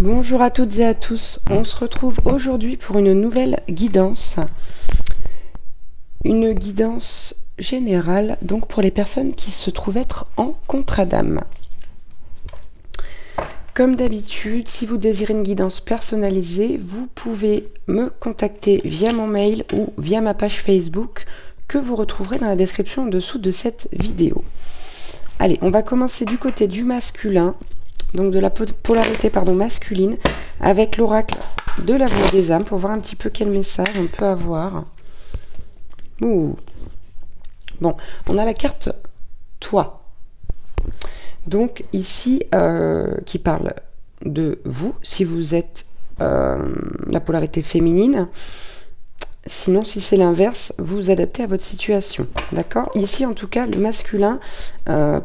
Bonjour à toutes et à tous, on se retrouve aujourd'hui pour une nouvelle guidance. Une guidance générale, donc pour les personnes qui se trouvent être en contrat d'âme. Comme d'habitude, si vous désirez une guidance personnalisée, vous pouvez me contacter via mon mail ou via ma page Facebook que vous retrouverez dans la description en dessous de cette vidéo. Allez, on va commencer du côté du masculin, donc de la polarité masculine, avec l'oracle de la voix des âmes pour voir un petit peu quel message on peut avoir. Ouh. Bon, on a la carte toi. Donc ici, qui parle de vous, si vous êtes la polarité féminine. Sinon, si c'est l'inverse, vous vous adaptez à votre situation. D'accord? Ici, en tout cas, le masculin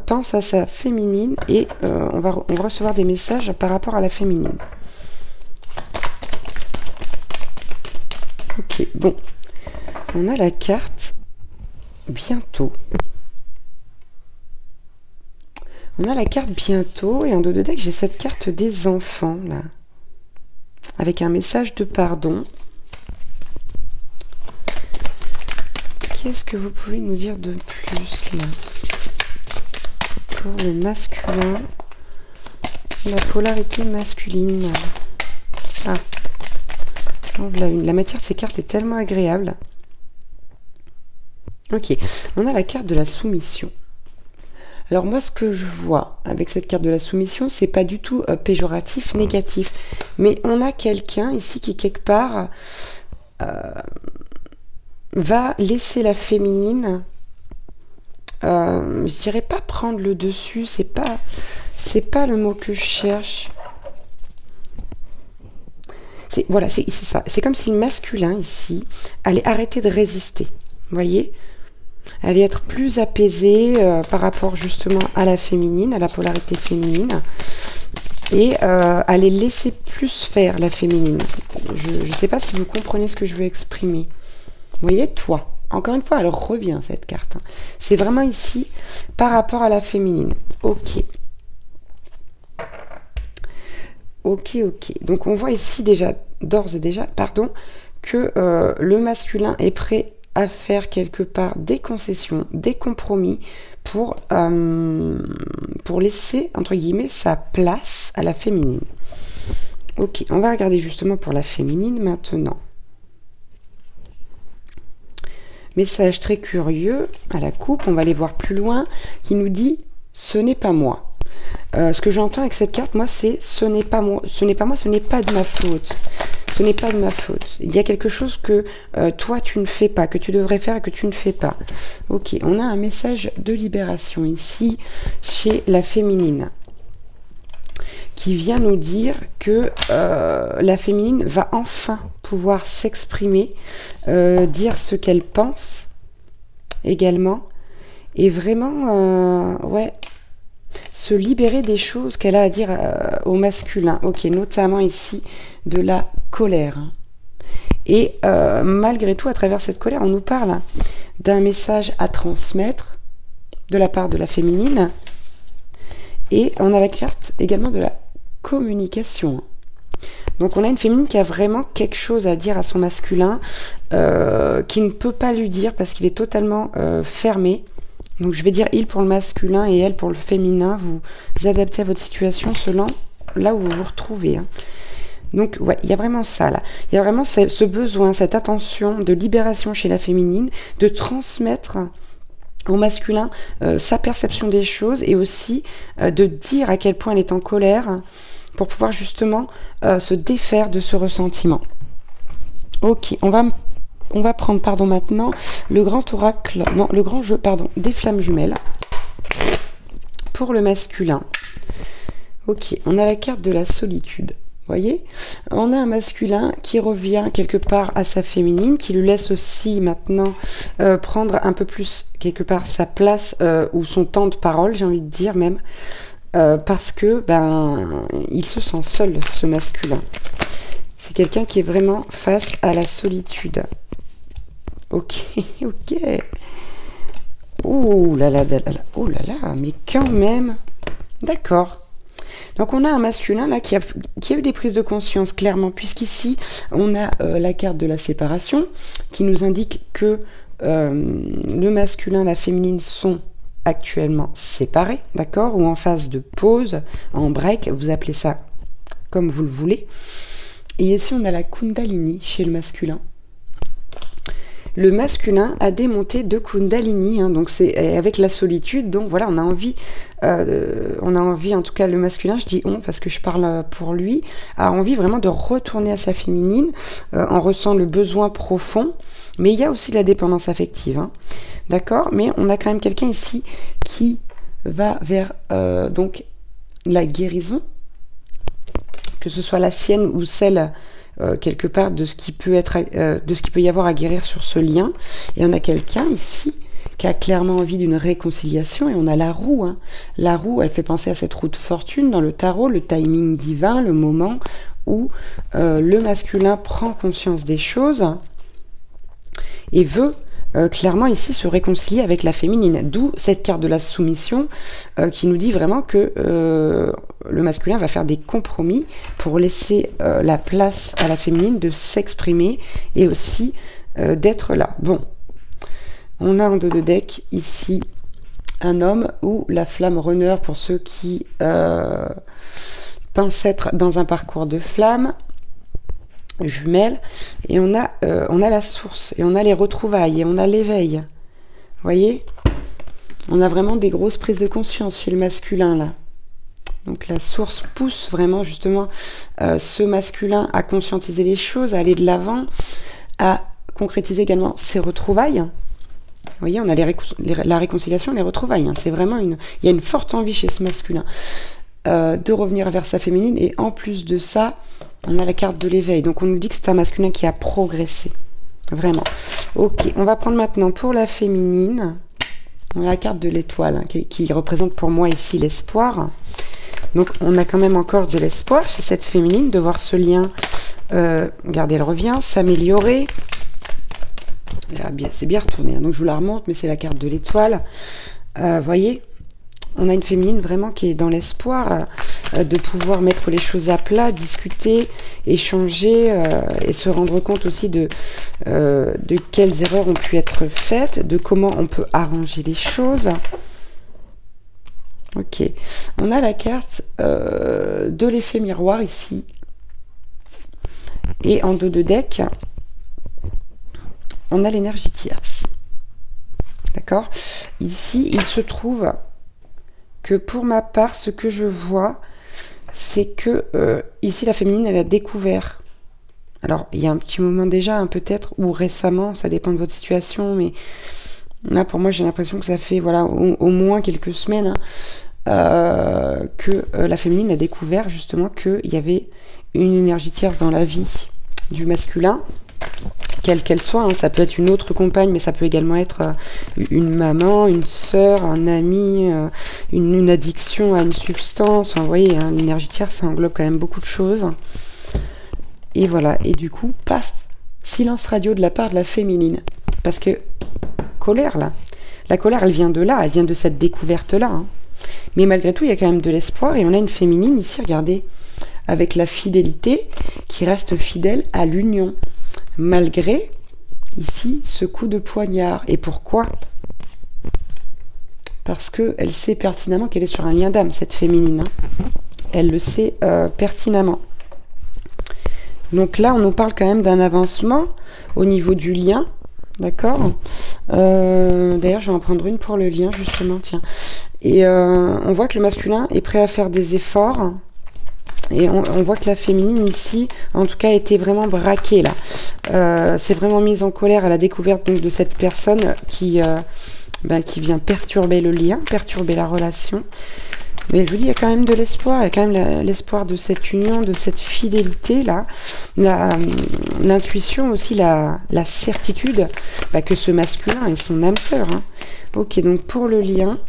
pense à sa féminine et on va recevoir des messages par rapport à la féminine. Ok, bon. On a la carte bientôt. On a la carte bientôt et en dos de deck, j'ai cette carte des enfants, là. Avec un message de pardon. Qu'est-ce que vous pouvez nous dire de plus, là? Pour le masculin, la polarité masculine. Ah, j'enlève la une. La matière de ces cartes est tellement agréable. Ok, on a la carte de la soumission. Alors moi, ce que je vois avec cette carte de la soumission, c'est pas du tout péjoratif, négatif. Mais on a quelqu'un ici qui, quelque part, va laisser la féminine, je dirais pas prendre le dessus, c'est pas le mot que je cherche. Voilà, c'est ça. C'est comme si le masculin, ici, allait arrêter de résister. Vous voyez ? Allait être plus apaisé par rapport justement à la féminine, à la polarité féminine, et allait laisser plus faire la féminine. Je ne sais pas si vous comprenez ce que je veux exprimer. Vous voyez, toi. Encore une fois, elle revient, cette carte. C'est vraiment ici par rapport à la féminine. Ok. Ok. Donc, on voit ici d'ores et déjà, que le masculin est prêt à faire quelque part des concessions, des compromis pour laisser, entre guillemets, sa place à la féminine. Ok, on va regarder justement pour la féminine maintenant. Message très curieux à la coupe, on va aller voir plus loin, qui nous dit « ce n'est pas moi ». Ce que j'entends avec cette carte, moi, c'est « ce n'est pas moi, ce n'est pas de ma faute ». Ce n'est pas de ma faute. Il y a quelque chose que toi, tu ne fais pas, que tu devrais faire et que tu ne fais pas. Ok, on a un message de libération ici, chez la féminine, qui vient nous dire que la féminine va enfin pouvoir s'exprimer, dire ce qu'elle pense également, et vraiment, se libérer des choses qu'elle a à dire au masculin. Ok, notamment ici de la colère. Et malgré tout, à travers cette colère, on nous parle d'un message à transmettre de la part de la féminine. Et on a la carte également de la communication. Donc on a une féminine qui a vraiment quelque chose à dire à son masculin, qui ne peut pas lui dire parce qu'il est totalement fermé. Donc je vais dire il pour le masculin et elle pour le féminin. Vous adaptez à votre situation selon là où vous vous retrouvez. Donc ouais, il y a vraiment ça là. Il y a vraiment ce besoin, cette attention de libération chez la féminine, de transmettre au masculin sa perception des choses et aussi de dire à quel point elle est en colère pour pouvoir justement se défaire de ce ressentiment. Ok, on va prendre maintenant le grand oracle, non, le grand jeu, des flammes jumelles pour le masculin. Ok, on a la carte de la solitude. Vous voyez, on a un masculin qui revient quelque part à sa féminine, qui lui laisse aussi maintenant prendre un peu plus quelque part sa place ou son temps de parole, j'ai envie de dire même, parce que il se sent seul, ce masculin. C'est quelqu'un qui est vraiment face à la solitude. Ok. Oh là là, mais quand même. D'accord. Donc on a un masculin là qui a eu des prises de conscience clairement, puisqu'ici on a la carte de la séparation qui nous indique que le masculin et la féminine sont actuellement séparés, d'accord, ou en phase de pause, en break, vous appelez ça comme vous le voulez. Et ici on a la Kundalini chez le masculin. Le masculin a des montées de Kundalini, hein, donc c'est avec la solitude, donc voilà, on a envie, en tout cas le masculin, je dis on parce que je parle pour lui, a envie vraiment de retourner à sa féminine, on ressent le besoin profond, mais il y a aussi la dépendance affective, hein, d'accord, mais on a quand même quelqu'un ici qui va vers donc la guérison, que ce soit la sienne ou celle quelque part de ce qui peut être, de ce qui peut y avoir à guérir sur ce lien. Et on a quelqu'un ici qui a clairement envie d'une réconciliation, et on a la roue. Hein. La roue, elle fait penser à cette roue de fortune dans le tarot, le timing divin, le moment où le masculin prend conscience des choses et veut clairement ici se réconcilier avec la féminine, d'où cette carte de la soumission qui nous dit vraiment que le masculin va faire des compromis pour laisser la place à la féminine de s'exprimer et aussi d'être là. Bon, on a en dos de deck ici un homme ou la flamme runner pour ceux qui pensent être dans un parcours de flamme, jumelles, et on a la source, et on a les retrouvailles, et on a l'éveil. Vous voyez, on a vraiment des grosses prises de conscience chez le masculin là. Donc la source pousse vraiment justement ce masculin à conscientiser les choses, à aller de l'avant, à concrétiser également ses retrouvailles. Vous voyez, on a la réconciliation, les retrouvailles. Hein. C'est vraiment il y a une forte envie chez ce masculin de revenir vers sa féminine, et en plus de ça, on a la carte de l'éveil. Donc on nous dit que c'est un masculin qui a progressé. Vraiment. Ok, on va prendre maintenant pour la féminine. On a la carte de l'étoile, hein, qui représente pour moi ici l'espoir. Donc on a quand même encore de l'espoir chez cette féminine de voir ce lien, regardez, elle revient, s'améliorer. C'est bien retourné, hein, donc je vous la remonte, mais c'est la carte de l'étoile. Voyez, on a une féminine vraiment qui est dans l'espoir de pouvoir mettre les choses à plat, discuter, échanger et se rendre compte aussi de quelles erreurs ont pu être faites, de comment on peut arranger les choses. Ok, on a la carte de l'effet miroir ici, et en dos de deck, on a l'énergie tierce. D'accord? Ici, il se trouve que pour ma part, ce que je vois, c'est que ici, la féminine, elle a découvert. Alors, il y a un petit moment déjà, hein, peut-être, ou récemment, ça dépend de votre situation, mais là, pour moi, j'ai l'impression que ça fait voilà, au moins quelques semaines que la féminine a découvert justement qu'il y avait une énergie tierce dans la vie du masculin, quelle qu'elle soit, hein. Ça peut être une autre compagne, mais ça peut également être une maman, une sœur, un ami, une addiction à une substance. Vous voyez, hein, l'énergie tierce, ça englobe quand même beaucoup de choses. Et voilà, et du coup, paf, silence radio de la part de la féminine. Parce que, colère là, la colère, elle vient de là, elle vient de cette découverte-là. Hein. Mais malgré tout, il y a quand même de l'espoir, et on a une féminine ici, regardez, avec la fidélité, qui reste fidèle à l'union. Malgré, ici, ce coup de poignard. Et pourquoi? Parce qu'elle sait pertinemment qu'elle est sur un lien d'âme, cette féminine. Hein. Elle le sait pertinemment. Donc là, on nous parle quand même d'un avancement au niveau du lien. D'accord. D'ailleurs, je vais en prendre une pour le lien, justement, tiens. Et on voit que le masculin est prêt à faire des efforts. Et on voit que la féminine ici, en tout cas, était vraiment braquée là. C'est vraiment mise en colère à la découverte donc, de cette personne qui vient perturber le lien, perturber la relation. Mais je vous dis, il y a quand même de l'espoir, il y a quand même l'espoir de cette union, de cette fidélité là, l'intuition aussi, la certitude que ce masculin est son âme sœur. Hein. Ok, donc pour le lien,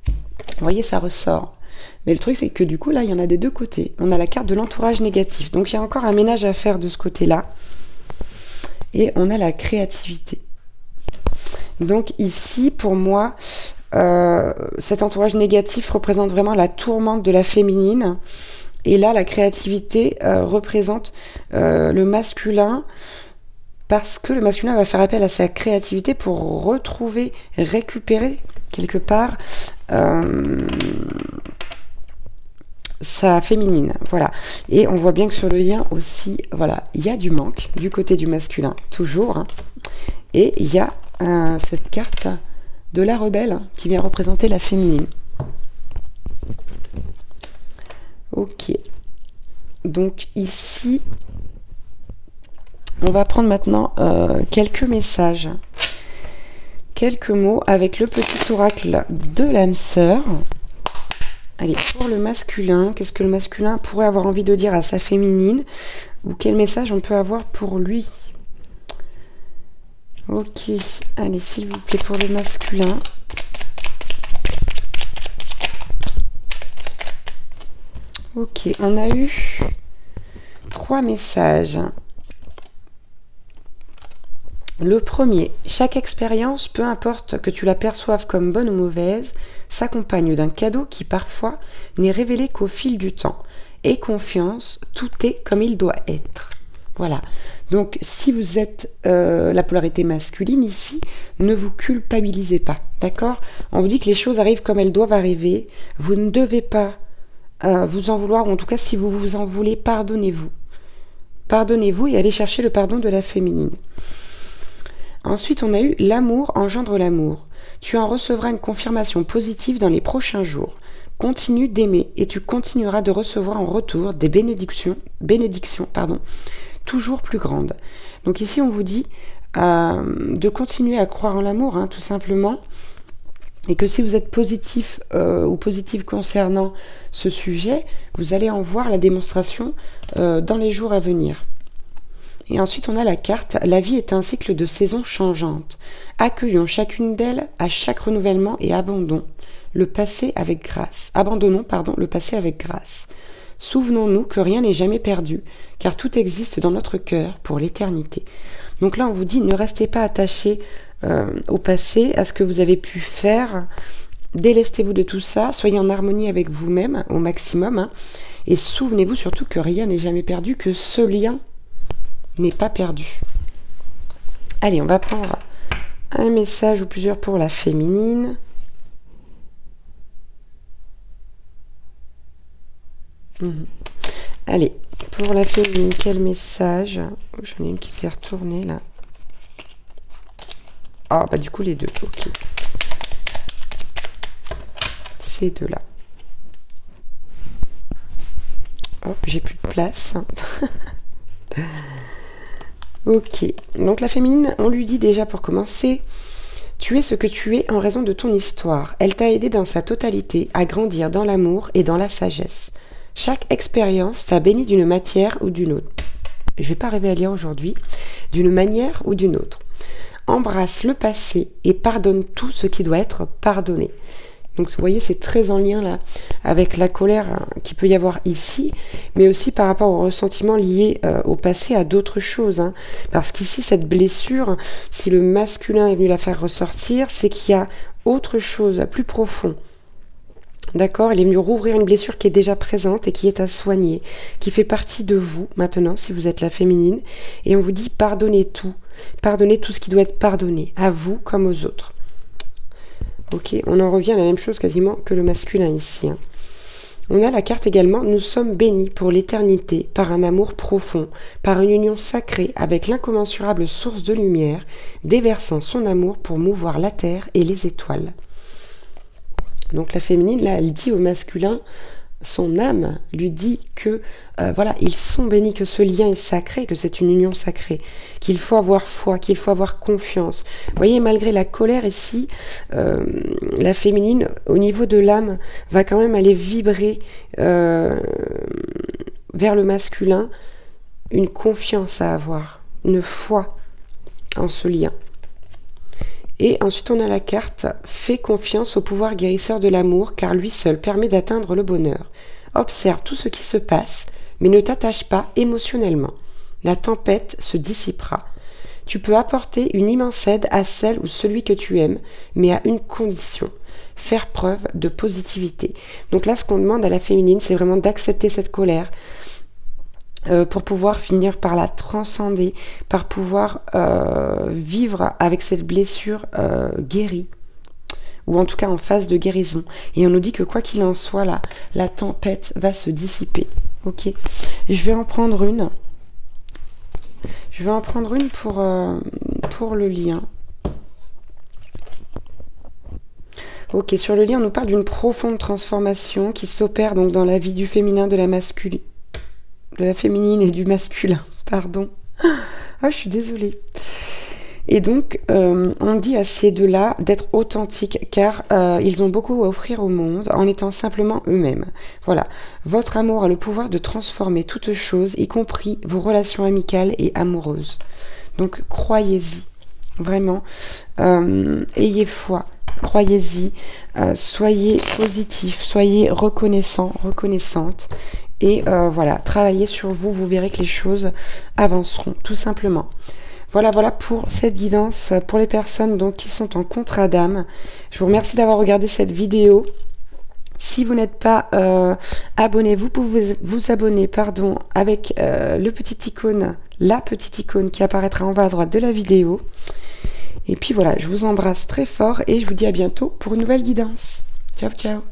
vous voyez, ça ressort. Mais le truc, c'est que du coup, là, il y en a des deux côtés. On a la carte de l'entourage négatif. Donc, il y a encore un ménage à faire de ce côté-là. Et on a la créativité. Donc, ici, pour moi, cet entourage négatif représente vraiment la tourmente de la féminine. Et là, la créativité représente le masculin, parce que le masculin va faire appel à sa créativité pour retrouver, récupérer quelque part sa féminine. Voilà. Et on voit bien que sur le lien aussi, voilà, il y a du manque du côté du masculin, toujours. Hein. Et il y a cette carte de la rebelle qui vient représenter la féminine. Ok. Donc ici, on va prendre maintenant quelques messages, quelques mots avec le petit oracle de l'âme sœur. Allez, pour le masculin, qu'est-ce que le masculin pourrait avoir envie de dire à sa féminine, ou quel message on peut avoir pour lui? Ok, allez, s'il vous plaît, pour le masculin. Ok, on a eu 3 messages. Le premier, chaque expérience, peu importe que tu la perçoives comme bonne ou mauvaise, s'accompagne d'un cadeau qui parfois n'est révélé qu'au fil du temps. Aie confiance, tout est comme il doit être. Voilà. Donc, si vous êtes la polarité masculine ici, ne vous culpabilisez pas. D'accord? On vous dit que les choses arrivent comme elles doivent arriver. Vous ne devez pas vous en vouloir, ou en tout cas, si vous vous en voulez, pardonnez-vous. Pardonnez-vous et allez chercher le pardon de la féminine. Ensuite, on a eu l'amour engendre l'amour. Tu en recevras une confirmation positive dans les prochains jours. Continue d'aimer et tu continueras de recevoir en retour des bénédictions, toujours plus grandes. Donc ici, on vous dit de continuer à croire en l'amour, hein, tout simplement. Et que si vous êtes positif ou positive concernant ce sujet, vous allez en voir la démonstration dans les jours à venir. Et ensuite, on a la carte « La vie est un cycle de saisons changeantes. Accueillons chacune d'elles à chaque renouvellement et abandonnons le passé avec grâce. Souvenons-nous que rien n'est jamais perdu, car tout existe dans notre cœur pour l'éternité. » Donc là, on vous dit, ne restez pas attachés au passé, à ce que vous avez pu faire. Délestez-vous de tout ça, soyez en harmonie avec vous-même au maximum. Hein, et souvenez-vous surtout que rien n'est jamais perdu, que ce lien n'est pas perdu. Allez, on va prendre un message ou plusieurs pour la féminine. Allez, pour la féminine, quel message? J'en ai une qui s'est retournée là. Ah, bah du coup les deux, ok. Ces deux-là. Hop, j'ai plus de place. Ok, donc la féminine, on lui dit déjà pour commencer, tu es ce que tu es en raison de ton histoire. Elle t'a aidé dans sa totalité à grandir dans l'amour et dans la sagesse. Chaque expérience t'a béni d'une matière ou d'une autre. Je vais pas arriver à lire aujourd'hui. D'une manière ou d'une autre. Embrasse le passé et pardonne tout ce qui doit être pardonné. Donc vous voyez, c'est très en lien là avec la colère qu'il peut y avoir ici, mais aussi par rapport au ressentiment lié au passé, à d'autres choses. Hein. Parce qu'ici, cette blessure, si le masculin est venu la faire ressortir, c'est qu'il y a autre chose, plus profond. D'accord? Il est venu rouvrir une blessure qui est déjà présente et qui est à soigner, qui fait partie de vous maintenant, si vous êtes la féminine. Et on vous dit pardonnez tout. Pardonnez tout ce qui doit être pardonné, à vous comme aux autres. Ok, on en revient à la même chose quasiment que le masculin ici. Hein. On a la carte également, nous sommes bénis pour l'éternité par un amour profond, par une union sacrée avec l'incommensurable source de lumière, déversant son amour pour mouvoir la terre et les étoiles. Donc la féminine, là, elle dit au masculin, son âme lui dit que voilà, ils sont bénis, que ce lien est sacré, que c'est une union sacrée, qu'il faut avoir foi, qu'il faut avoir confiance. Vous voyez, malgré la colère ici, la féminine, au niveau de l'âme, va quand même aller vibrer vers le masculin, une confiance à avoir, une foi en ce lien. Et ensuite, on a la carte « Fais confiance au pouvoir guérisseur de l'amour, car lui seul permet d'atteindre le bonheur. Observe tout ce qui se passe, mais ne t'attache pas émotionnellement. La tempête se dissipera. Tu peux apporter une immense aide à celle ou celui que tu aimes, mais à une condition. faire preuve de positivité. Donc là, ce qu'on demande à la féminine, c'est vraiment d'accepter cette colère, pour pouvoir finir par la transcender, par pouvoir vivre avec cette blessure guérie, ou en tout cas en phase de guérison. Et on nous dit que quoi qu'il en soit, la tempête va se dissiper. Ok, je vais en prendre une. Je vais en prendre une pour le lien. Ok, sur le lien, on nous parle d'une profonde transformation qui s'opère donc dans la vie du féminin, de la féminine et du masculin. Pardon. Ah, je suis désolée. Et donc, on dit à ces deux-là d'être authentiques, car ils ont beaucoup à offrir au monde en étant simplement eux-mêmes. Voilà. Votre amour a le pouvoir de transformer toute chose, y compris vos relations amicales et amoureuses. Donc, croyez-y. Vraiment. Ayez foi. Croyez-y. Soyez positif. Soyez reconnaissant, reconnaissante. Et voilà. Travaillez sur vous. Vous verrez que les choses avanceront, tout simplement. Voilà pour cette guidance pour les personnes donc qui sont en contrat d'âme. Je vous remercie d'avoir regardé cette vidéo. Si vous n'êtes pas abonné, vous pouvez vous abonner avec la petite icône qui apparaîtra en bas à droite de la vidéo. Et puis voilà, je vous embrasse très fort et je vous dis à bientôt pour une nouvelle guidance. Ciao, ciao.